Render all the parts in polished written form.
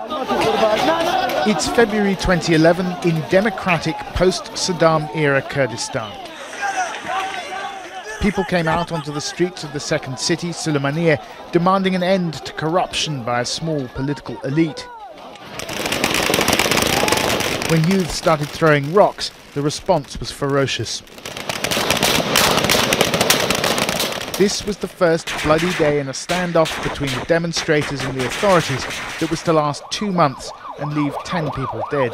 It's February 2011 in democratic post-Saddam era Kurdistan. People came out onto the streets of the second city, Sulaymaniyah, demanding an end to corruption by a small political elite. When youth started throwing rocks, the response was ferocious. This was the first bloody day in a standoff between the demonstrators and the authorities that was to last 2 months and leave 10 people dead.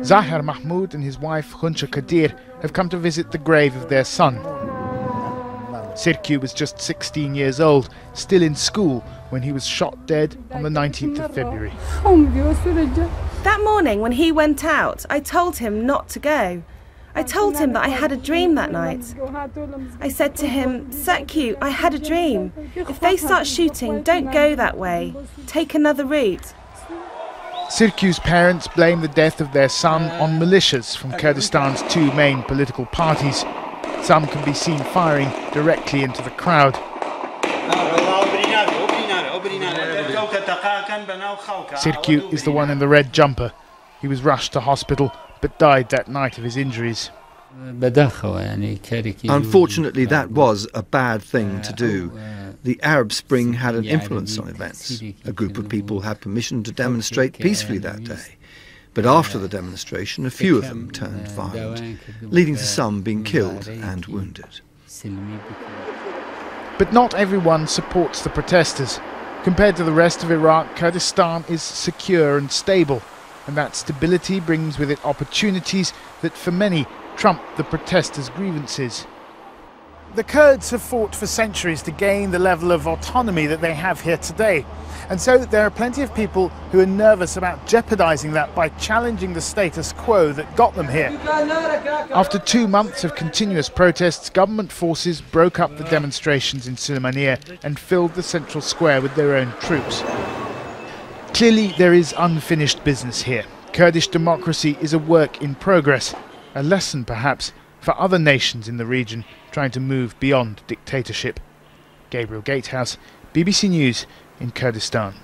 Zahir Mahmoud and his wife Huncha Kadir have come to visit the grave of their son. Sirku was just 16 years old, still in school, when he was shot dead on the 19th of February. That morning when he went out, I told him not to go. I told him that I had a dream that night. I said to him, Sirku, I had a dream. If they start shooting, don't go that way. Take another route. Sirku's parents blame the death of their son on militias from Kurdistan's two main political parties. Some can be seen firing directly into the crowd. Sirku is the one in the red jumper. He was rushed to hospital but died that night of his injuries. Unfortunately, that was a bad thing to do. The Arab Spring had an influence on events. A group of people had permission to demonstrate peacefully that day. But after the demonstration, a few of them turned violent, leading to some being killed and wounded. But not everyone supports the protesters. Compared to the rest of Iraq, Kurdistan is secure and stable, and that stability brings with it opportunities that for many trump the protesters' grievances. The Kurds have fought for centuries to gain the level of autonomy that they have here today. And so there are plenty of people who are nervous about jeopardizing that by challenging the status quo that got them here. After 2 months of continuous protests, government forces broke up the demonstrations in Sulaymaniyah and filled the central square with their own troops. Clearly there is unfinished business here. Kurdish democracy is a work in progress, a lesson perhaps for other nations in the region trying to move beyond dictatorship. Gabriel Gatehouse, BBC News in Kurdistan.